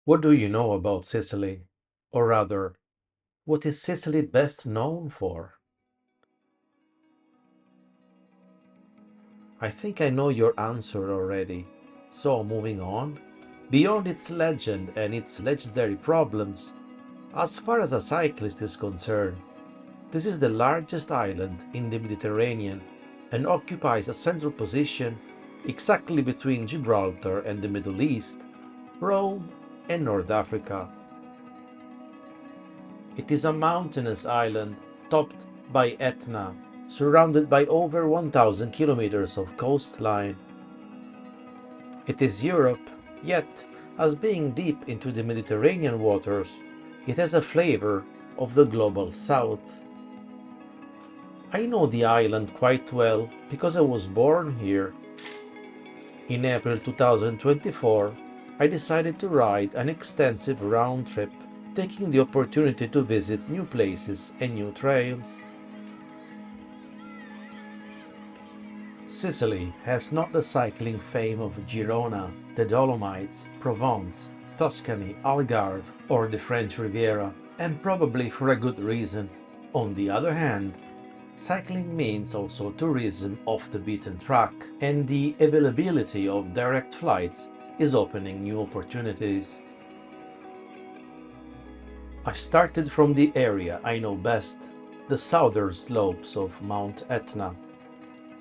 What do you know about Sicily? Or rather, what is Sicily best known for? I think I know your answer already. So, moving on. Beyond its legend and its legendary problems, as far as a cyclist is concerned, this is the largest island in the Mediterranean and occupies a central position exactly between Gibraltar and the Middle East, Rome, and North Africa. It is a mountainous island topped by Etna, surrounded by over 1,000 kilometers of coastline. It is Europe, yet, as being deep into the Mediterranean waters, it has a flavor of the global south. I know the island quite well because I was born here. In April 2024, I decided to ride an extensive round trip, taking the opportunity to visit new places and new trails. Sicily has not the cycling fame of Girona, the Dolomites, Provence, Tuscany, Algarve, or the French Riviera, and probably for a good reason. On the other hand, cycling means also tourism off the beaten track, and the availability of direct flights is opening new opportunities. I started from the area I know best, the southern slopes of Mount Etna.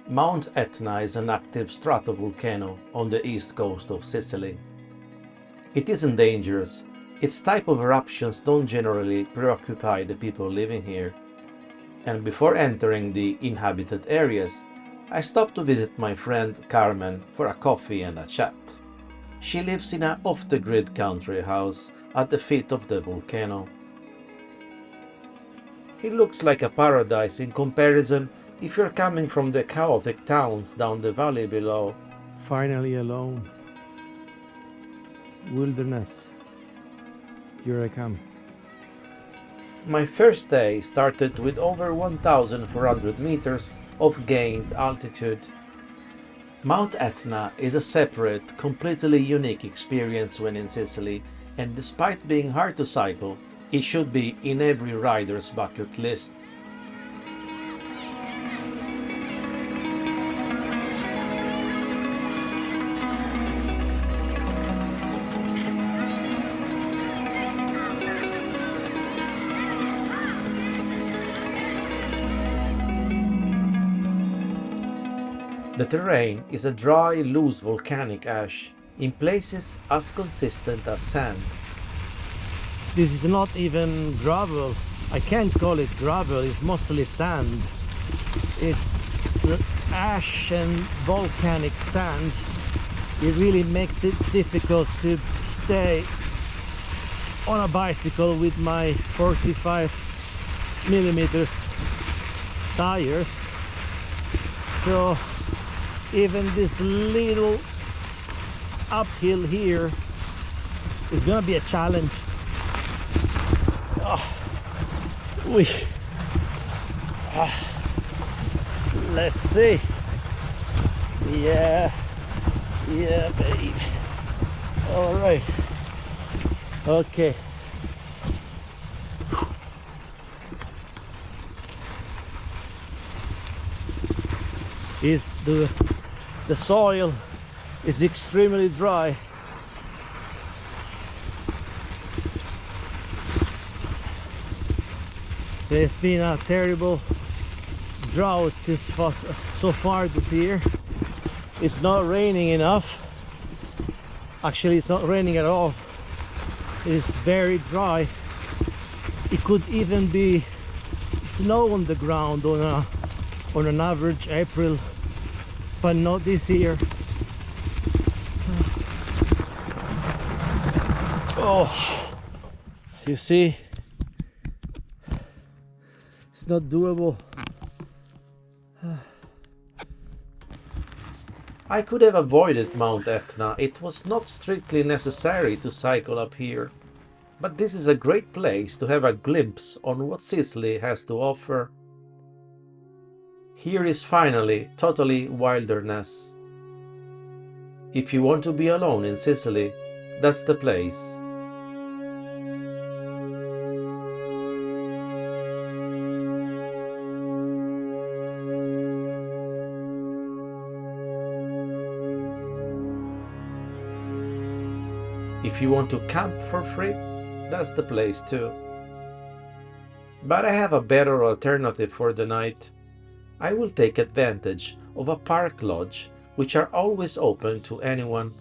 Mount Etna is an active stratovolcano on the east coast of Sicily. It isn't dangerous. Its type of eruptions don't generally preoccupy the people living here. And before entering the inhabited areas, I stopped to visit my friend Carmen for a coffee and a chat. She lives in a off-the-grid country house at the feet of the volcano. It looks like a paradise in comparison if you're coming from the chaotic towns down the valley below. Finally alone. Wilderness. Here I come. My first day started with over 1,400 meters of gained altitude. Mount Etna is a separate, completely unique experience when in Sicily, and despite being hard to cycle, it should be in every rider's bucket list. The terrain is a dry, loose volcanic ash, in places as consistent as sand. This is not even gravel. I can't call it gravel, it's mostly sand. It's ash and volcanic sand. It really makes it difficult to stay on a bicycle with my 45 millimeters tires. So even this little uphill here is gonna be a challenge. Oh, let's see. Yeah, babe. All right. Okay. Is the soil is extremely dry. There's been a terrible drought so far this year. It's not raining enough. Actually, it's not raining at all. It's very dry. It could even be snow on the ground on an average April, but not this year. Oh, you see, it's not doable. I could have avoided Mount Etna, it was not strictly necessary to cycle up here. But this is a great place to have a glimpse on what Sicily has to offer. Here is finally totally wilderness. If you want to be alone in Sicily, that's the place. If you want to camp for free, that's the place too. But I have a better alternative for the night. I will take advantage of a park lodge, which are always open to anyone.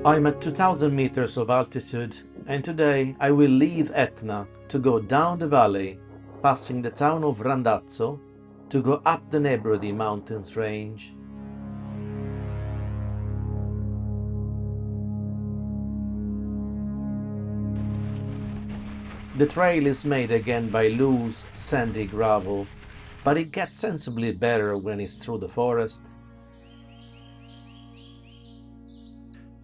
I'm at 2000 meters of altitude, and today I will leave Etna to go down the valley, passing the town of Randazzo, to go up the Nebrodi mountains range. The trail is made again by loose, sandy gravel, but it gets sensibly better when it's through the forest.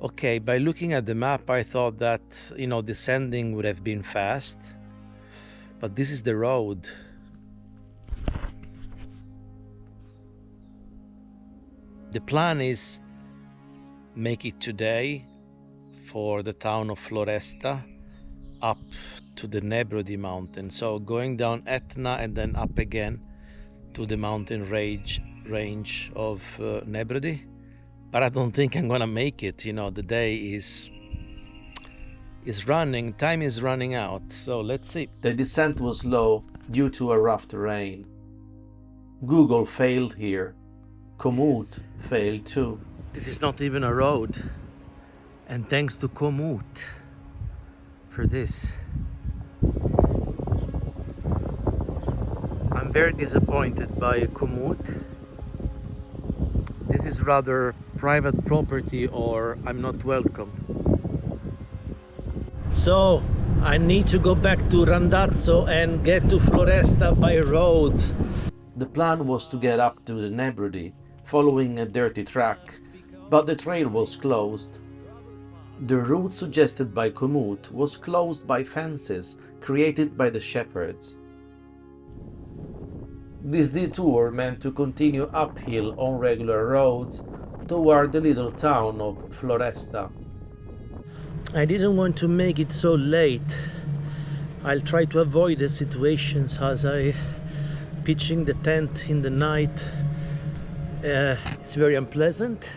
Okay, by looking at the map, I thought that, descending would have been fast, but this is the road. The plan is make it today for the town of Floresta up to the Nebrodi mountain. So going down Etna and then up again to the mountain range of Nebrodi. But I don't think I'm gonna make it. The day is running, time is running out. So let's see. The descent was low due to a rough terrain. Google failed here. Komoot failed too. This is not even a road. And thanks to Komoot for this. I'm very disappointed by Komoot. This is rather private property, or I'm not welcome. So I need to go back to Randazzo and get to Floresta by road. The plan was to get up to the Nebrodi, following a dirty track, but the trail was closed. The route suggested by Komoot was closed by fences created by the shepherds. This detour meant to continue uphill on regular roads toward the little town of Floresta. I didn't want to make it so late. I'll try to avoid the situations as I pitching the tent in the night. It's very unpleasant.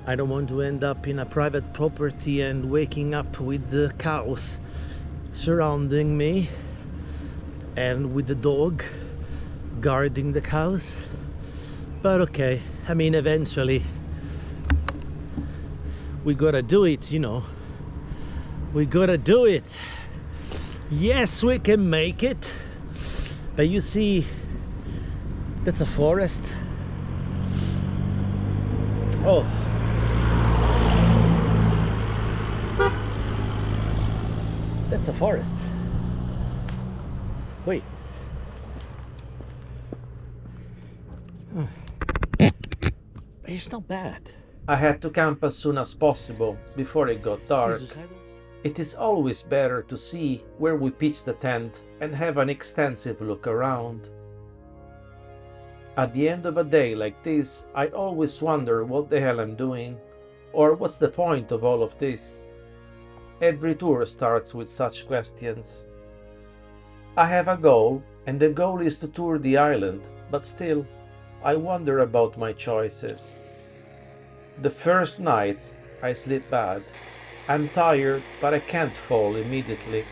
I don't want to end up in a private property and waking up with the cows surrounding me and with the dog guarding the cows. But okay, eventually we gotta do it, we gotta do it. Yes, we can make it. But you see, that's a forest. Oh, that's a forest. Wait. It's not bad. I had to camp as soon as possible before it got dark. It is always better to see where we pitch the tent and have an extensive look around. At the end of a day like this, I always wonder what the hell I'm doing, or what's the point of all of this. Every tour starts with such questions. I have a goal, and the goal is to tour the island, but still, I wonder about my choices. The first nights, I sleep bad. I'm tired, but I can't fall immediately.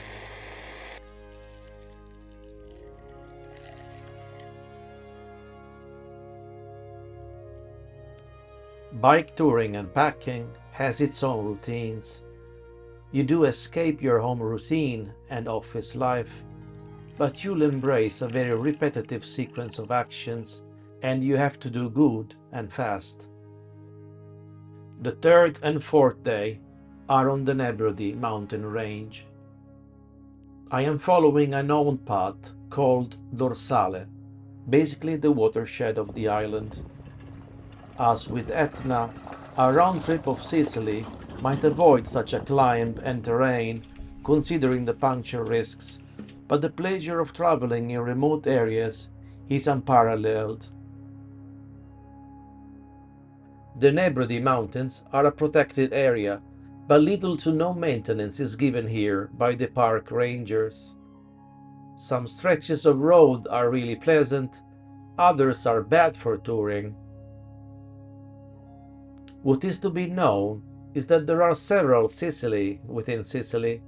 Bike touring and packing has its own routines. You do escape your home routine and office life, but you'll embrace a very repetitive sequence of actions, and you have to do good and fast. The third and fourth day are on the Nebrodi mountain range. I am following a known path called Dorsale, basically the watershed of the island. As with Etna, a round trip of Sicily might avoid such a climb and terrain, considering the puncture risks, but the pleasure of traveling in remote areas is unparalleled. The Nebrodi Mountains are a protected area, but little to no maintenance is given here by the park rangers. Some stretches of road are really pleasant, others are bad for touring. What is to be known is that there are several Sicily within Sicily.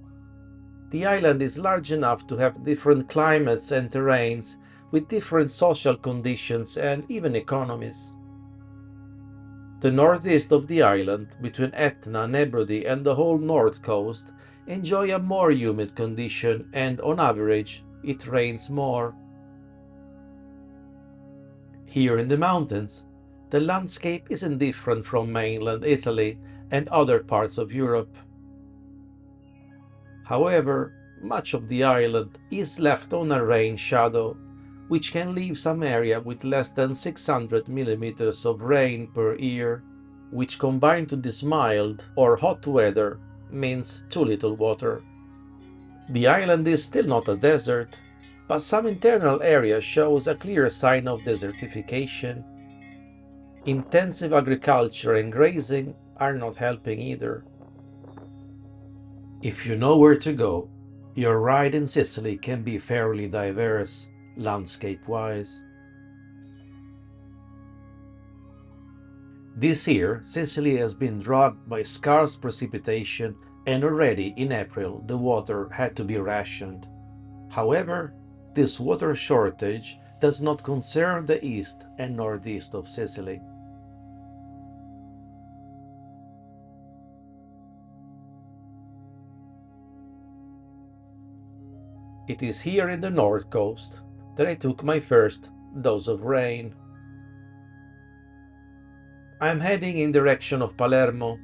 The island is large enough to have different climates and terrains with different social conditions and even economies. The northeast of the island, between Etna, Nebrodi and the whole north coast, enjoy a more humid condition and on average it rains more. Here in the mountains, the landscape isn't different from mainland Italy and other parts of Europe. However, much of the island is left on a rain shadow, which can leave some area with less than 600 millimeters of rain per year, which combined to this mild or hot weather means too little water. The island is still not a desert, but some internal area shows a clear sign of desertification. Intensive agriculture and grazing are not helping either. If you know where to go, your ride in Sicily can be fairly diverse, landscape-wise. This year, Sicily has been drugged by scarce precipitation and already in April the water had to be rationed. However, this water shortage does not concern the east and northeast of Sicily. It is here in the north coast that I took my first dose of rain. I am heading in direction of Palermo,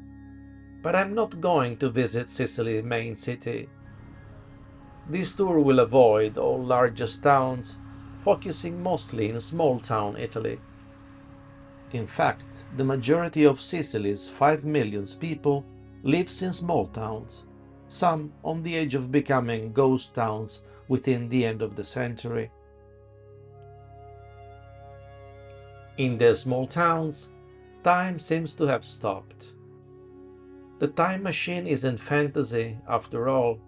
but I am not going to visit Sicily's main city. This tour will avoid all largest towns, focusing mostly in small-town Italy. In fact, the majority of Sicily's 5 million people lives in small towns, some on the edge of becoming ghost towns within the end of the century. In the small towns, time seems to have stopped. The time machine isn't fantasy, after all.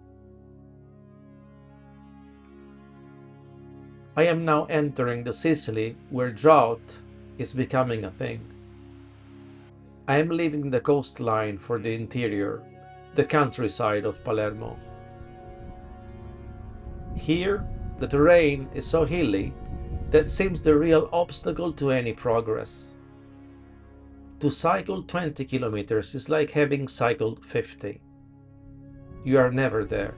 I am now entering the Sicily where drought is becoming a thing. I am leaving the coastline for the interior, the countryside of Palermo. Here, the terrain is so hilly that seems the real obstacle to any progress. To cycle 20 kilometers is like having cycled 50. You are never there.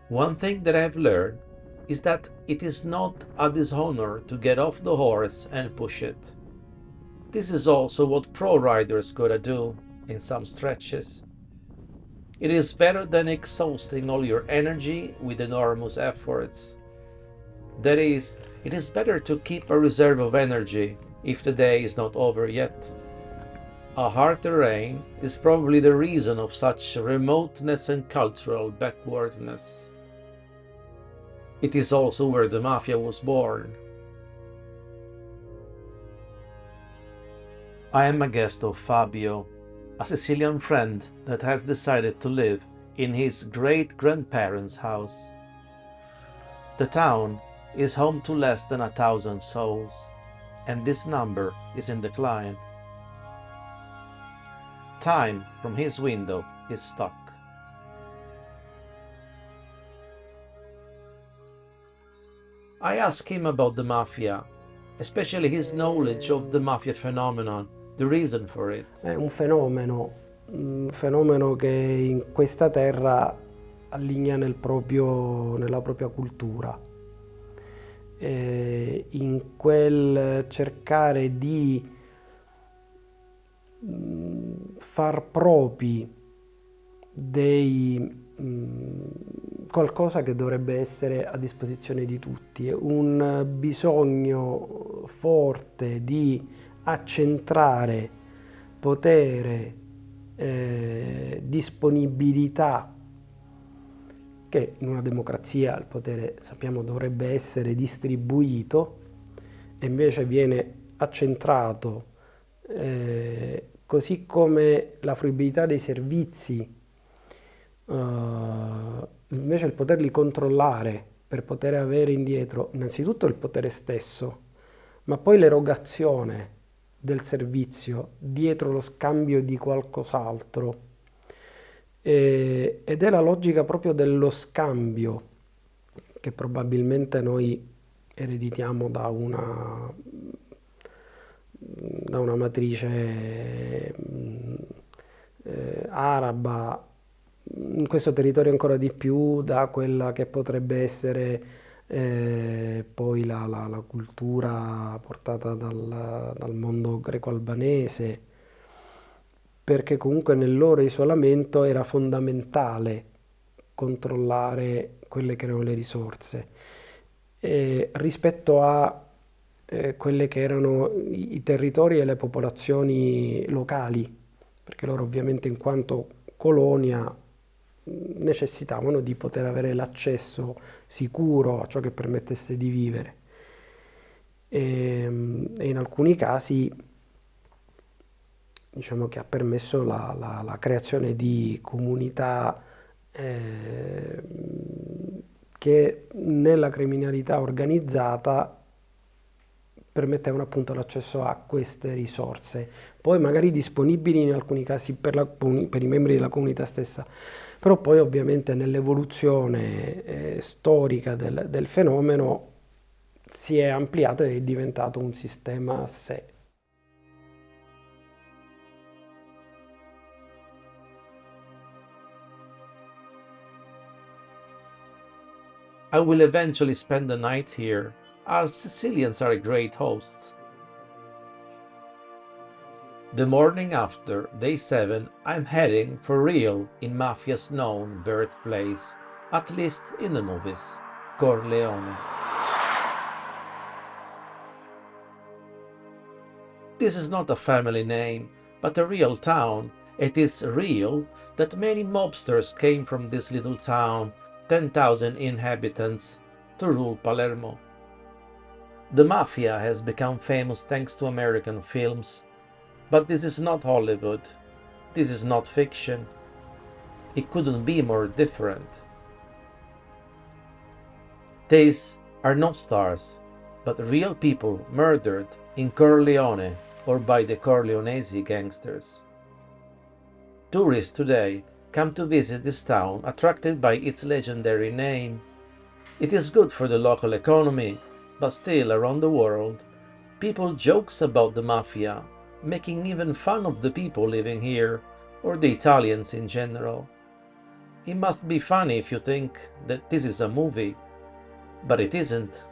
One thing that I have learned is that it is not a dishonor to get off the horse and push it. This is also what pro riders gotta do in some stretches. It is better than exhausting all your energy with enormous efforts. That is, it is better to keep a reserve of energy if the day is not over yet. A hard terrain is probably the reason of such remoteness and cultural backwardness. It is also where the Mafia was born. I am a guest of Fabio, a Sicilian friend that has decided to live in his great-grandparents' house. The town is home to less than 1,000 souls, and this number is in decline. Time from his window is stuck. I asked him about the Mafia, especially his knowledge of the Mafia phenomenon, the reason for it. È un fenomeno che in questa terra allinea nella propria cultura, in quel cercare di far propri qualcosa che dovrebbe essere a disposizione di tutti, un bisogno forte di accentrare potere, disponibilità che in una democrazia il potere, sappiamo, dovrebbe essere distribuito e invece viene accentrato, così come la fruibilità dei servizi, invece il poterli controllare per poter avere indietro innanzitutto il potere stesso, ma poi l'erogazione del servizio dietro lo scambio di qualcos'altro. Ed è la logica proprio dello scambio che probabilmente noi ereditiamo da una matrice araba, in questo territorio ancora di più da quella che potrebbe essere poi la cultura portata dal mondo greco-albanese, perché comunque nel loro isolamento era fondamentale controllare quelle che erano le risorse rispetto a quelle che erano i territori e le popolazioni locali, perché loro ovviamente in quanto colonia necessitavano di poter avere l'accesso sicuro a ciò che permettesse di vivere. E in alcuni casi diciamo che ha permesso la creazione di comunità eh, che nella criminalità organizzata permettevano appunto l'accesso a queste risorse, poi magari disponibili in alcuni casi per i membri della comunità stessa, però poi ovviamente nell'evoluzione storica del fenomeno si è ampliato ed è diventato un sistema a sé. I will eventually spend the night here, as Sicilians are great hosts. The morning after, day 7, I'm heading for real in Mafia's known birthplace, at least in the movies, Corleone. This is not a family name, but a real town. It is real that many mobsters came from this little town, 10,000 inhabitants, to rule Palermo. The Mafia has become famous thanks to American films, but this is not Hollywood. This is not fiction. It couldn't be more different. These are not stars, but real people murdered in Corleone or by the Corleonese gangsters. Tourists today come to visit this town attracted by its legendary name. It is good for the local economy, but still around the world, people jokes about the Mafia, making even fun of the people living here, or the Italians in general. It must be funny if you think that this is a movie, but it isn't.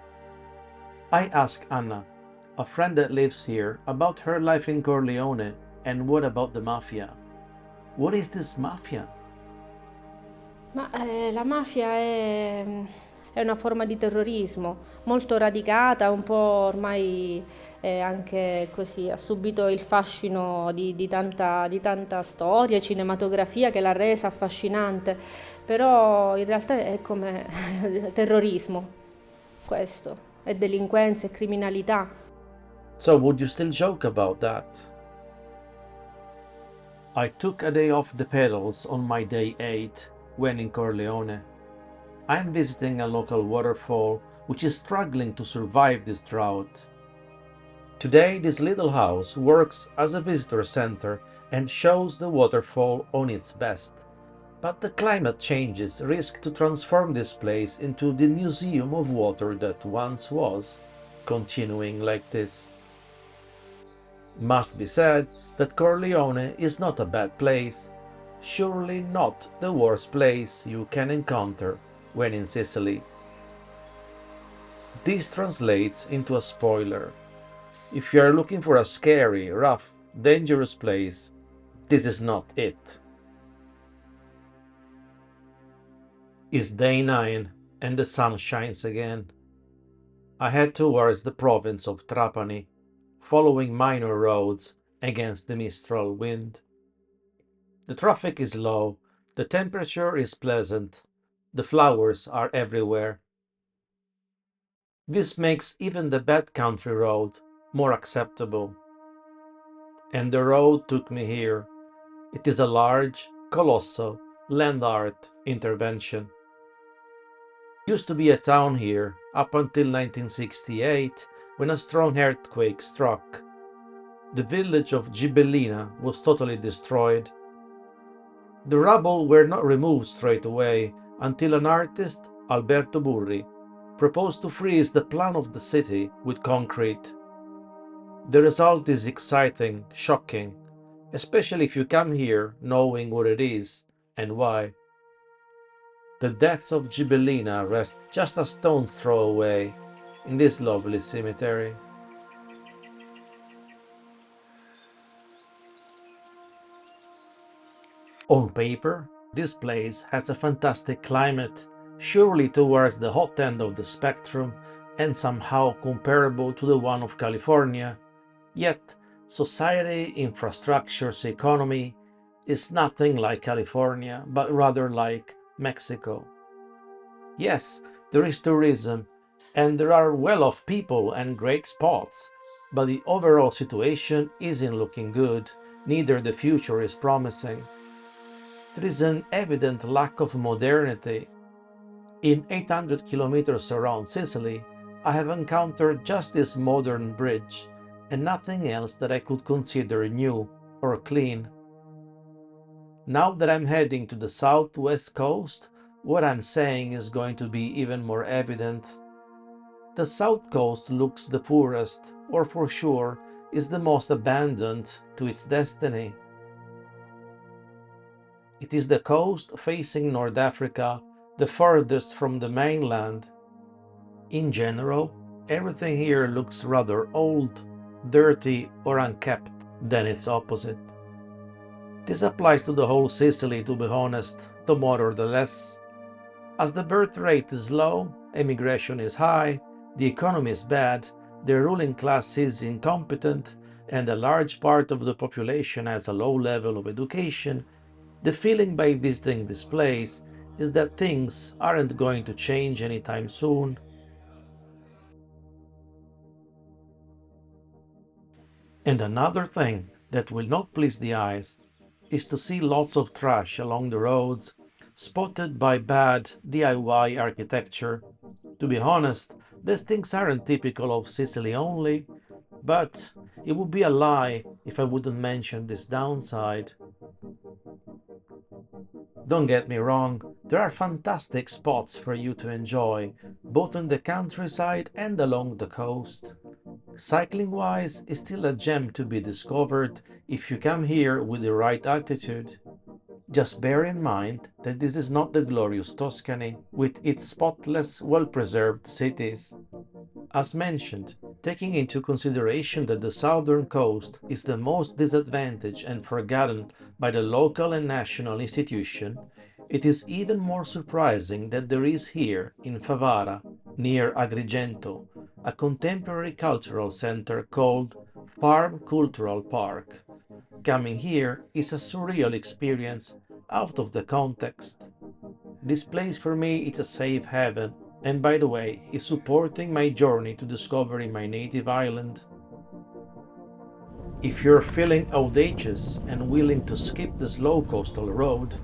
I asked Anna, a friend that lives here, about her life in Corleone and what about the Mafia. What is this Mafia? La mafia è una forma di terrorismo molto radicata, un po' ormai anche così, ha subito il fascino di tanta storia, cinematografia che l'ha resa affascinante, però in realtà è come terrorismo, questo, è delinquenza e criminalità. So would you still joke about that? I took a day off the pedals on my day 8 when in Corleone. I'm visiting a local waterfall which is struggling to survive this drought. Today this little house works as a visitor center and shows the waterfall on its best. But the climate changes risk to transform this place into the museum of water that once was, continuing like this. Must be said that Corleone is not a bad place, surely not the worst place you can encounter when in Sicily. This translates into a spoiler. If you are looking for a scary, rough, dangerous place, this is not it. It's day 9 and the sun shines again. I head towards the province of Trapani, following minor roads against the mistral wind. The traffic is low, the temperature is pleasant, The flowers are everywhere. This makes even the bad country road more acceptable. And the road took me here. It is a large, colossal land art intervention. Used to be a town here up until 1968, when a strong earthquake struck. The village of Gibellina was totally destroyed. The rubble were not removed straight away until an artist, Alberto Burri, proposed to freeze the plan of the city with concrete. The result is exciting, shocking, especially if you come here knowing what it is and why. The deaths of Gibellina rest just a stone's throw away in this lovely cemetery. On paper, this place has a fantastic climate, surely towards the hot end of the spectrum and somehow comparable to the one of California, yet society, infrastructures, economy is nothing like California, but rather like Mexico. Yes, there is tourism, and there are well-off people and great spots, but the overall situation isn't looking good, neither the future is promising. There is an evident lack of modernity. In 800 kilometers around Sicily, I have encountered just this modern bridge, and nothing else that I could consider new or clean. Now that I'm heading to the southwest coast, what I'm saying is going to be even more evident. The south coast looks the poorest, or for sure, is the most abandoned to its destiny. It is the coast facing North Africa, the furthest from the mainland. In general, everything here looks rather old, dirty, or unkept than its opposite. This applies to the whole Sicily, to be honest, the more or the less. As the birth rate is low, emigration is high, the economy is bad, the ruling class is incompetent, and a large part of the population has a low level of education, the feeling by visiting this place is that things aren't going to change anytime soon. And another thing that will not please the eyes is to see lots of trash along the roads, spotted by bad DIY architecture. To be honest, these things aren't typical of Sicily only, but it would be a lie if I wouldn't mention this downside. Don't get me wrong, there are fantastic spots for you to enjoy, both in the countryside and along the coast. Cycling-wise, it's still a gem to be discovered if you come here with the right attitude. Just bear in mind that this is not the glorious Tuscany, with its spotless, well-preserved cities. As mentioned, taking into consideration that the southern coast is the most disadvantaged and forgotten by the local and national institution, it is even more surprising that there is here, in Favara, near Agrigento, a contemporary cultural center called Farm Cultural Park. Coming here is a surreal experience out of the context. This place for me is a safe haven, and by the way, is supporting my journey to discovering my native island. If you're feeling audacious and willing to skip the slow coastal road,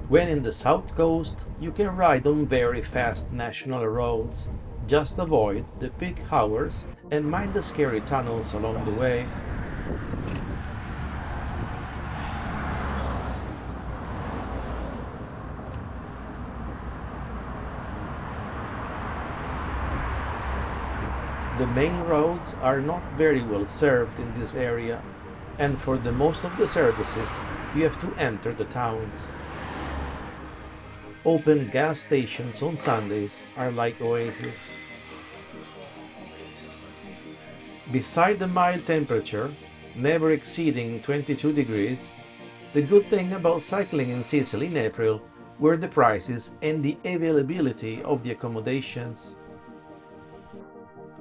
when in the south coast you can ride on very fast national roads. Just avoid the peak hours and mind the scary tunnels along the way. The main roads are not very well served in this area, and for the most of the services you have to enter the towns. Open gas stations on Sundays are like oases. Beside the mild temperature, never exceeding 22 degrees, the good thing about cycling in Sicily in April were the prices and the availability of the accommodations.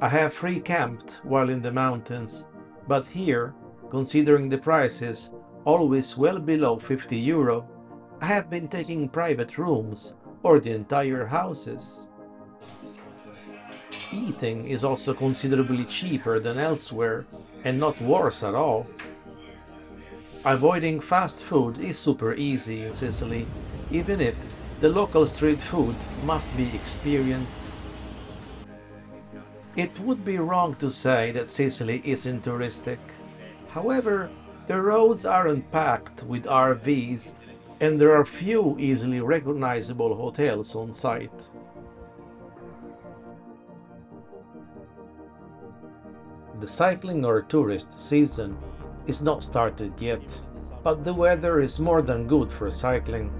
I have free camped while in the mountains, but here, considering the prices always well below €50, I have been taking private rooms or the entire houses. Eating is also considerably cheaper than elsewhere and not worse at all. Avoiding fast food is super easy in Sicily, even if the local street food must be experienced. It would be wrong to say that Sicily isn't touristic. However, the roads aren't packed with RVs and there are few easily recognizable hotels on site. The cycling or tourist season is not started yet, but the weather is more than good for cycling.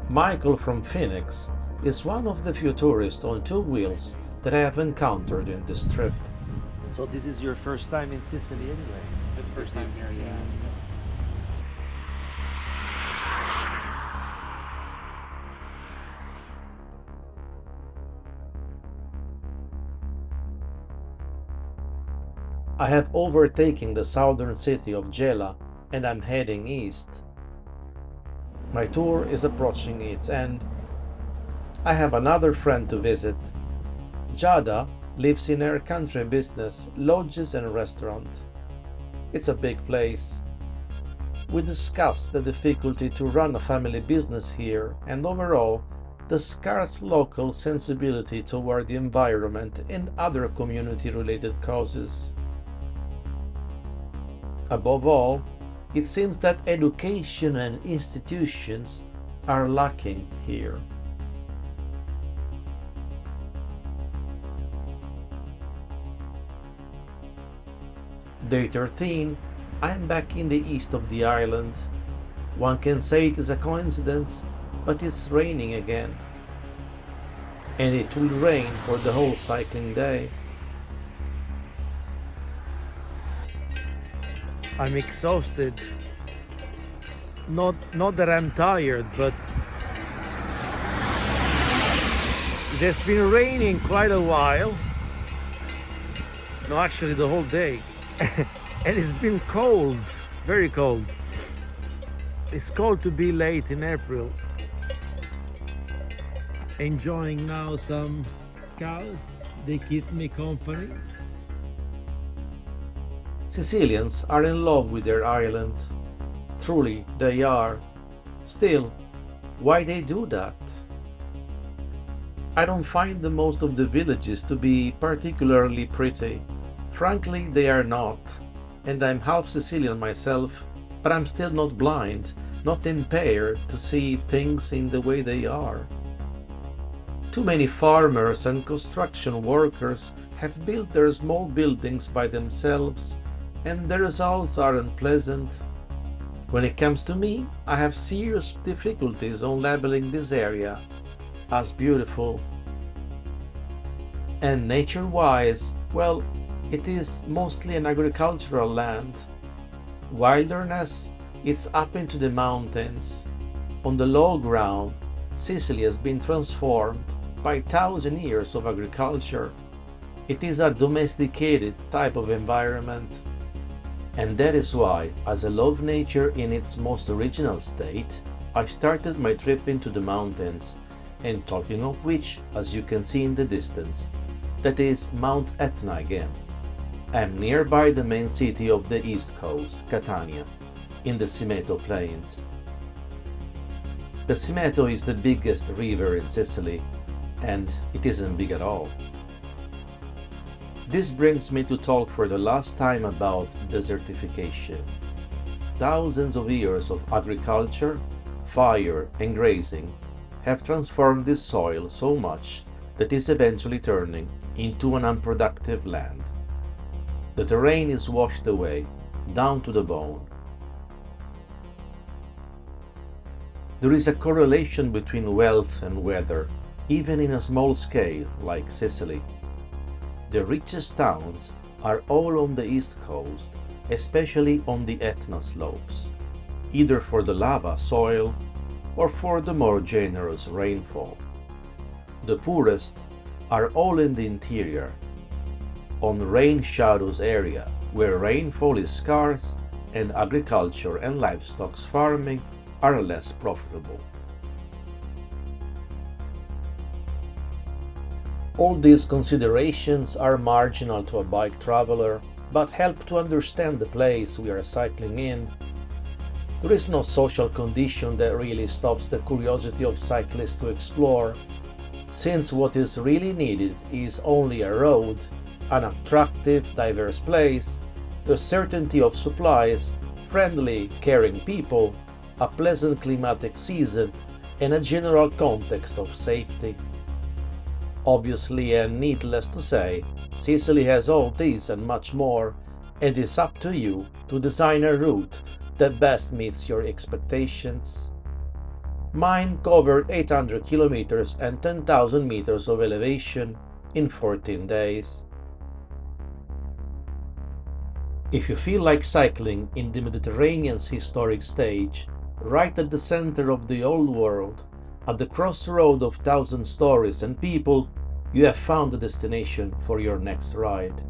Michael from Phoenix is one of the few tourists on two wheels that I have encountered in this trip. So this is your first time in Sicily anyway? It's the first time here, yeah. I have overtaken the southern city of Gela and I'm heading east. My tour is approaching its end. I have another friend to visit. Giada lives in her country business, lodges and restaurant. It's a big place. We discussed the difficulty to run a family business here and overall the scarce local sensibility toward the environment and other community-related causes. Above all, it seems that education and institutions are lacking here. Day 13, I'm back in the east of the island. One can say it is a coincidence, but it's raining again. And it will rain for the whole cycling day. I'm exhausted. Not that I'm tired, but it has been raining quite a while. No, actually the whole day. And it's been cold, very cold. It's cold to be late in April. Enjoying now some cows. They keep me company. Sicilians are in love with their island. Truly, they are. Still, why they do that? I don't find the most of the villages to be particularly pretty. Frankly, they are not. And I'm half Sicilian myself, but I'm still not blind, not impaired to see things in the way they are. Too many farmers and construction workers have built their small buildings by themselves, and the results aren't pleasant. When it comes to me, I have serious difficulties on labeling this area as beautiful. And nature-wise, well, it is mostly an agricultural land. Wilderness, it's up into the mountains. On the low ground, Sicily has been transformed by 1,000 years of agriculture. It is a domesticated type of environment. And that is why, as I love nature in its most original state, I started my trip into the mountains. And talking of which, as you can see in the distance, that is Mount Etna again. I'm nearby the main city of the east coast, Catania, in the Simeto Plains. The Simeto is the biggest river in Sicily, and it isn't big at all. This brings me to talk for the last time about desertification. Thousands of years of agriculture, fire, and grazing have transformed this soil so much that it's eventually turning into an unproductive land. The terrain is washed away, down to the bone. There is a correlation between wealth and weather, even in a small scale like Sicily. The richest towns are all on the east coast, especially on the Etna slopes, either for the lava soil or for the more generous rainfall. The poorest are all in the interior, on rain shadows area where rainfall is scarce and agriculture and livestock farming are less profitable. All these considerations are marginal to a bike traveler, but help to understand the place we are cycling in. There is no social condition that really stops the curiosity of cyclists to explore, since what is really needed is only a road, an attractive, diverse place, the certainty of supplies, friendly, caring people, a pleasant climatic season, and a general context of safety. Obviously, and needless to say, Sicily has all this and much more, and it's up to you to design a route that best meets your expectations. Mine covered 800 kilometers and 10,000 meters of elevation in 14 days. If you feel like cycling in the Mediterranean's historic stage, right at the center of the old world, at the crossroad of thousand stories and people, you have found the destination for your next ride.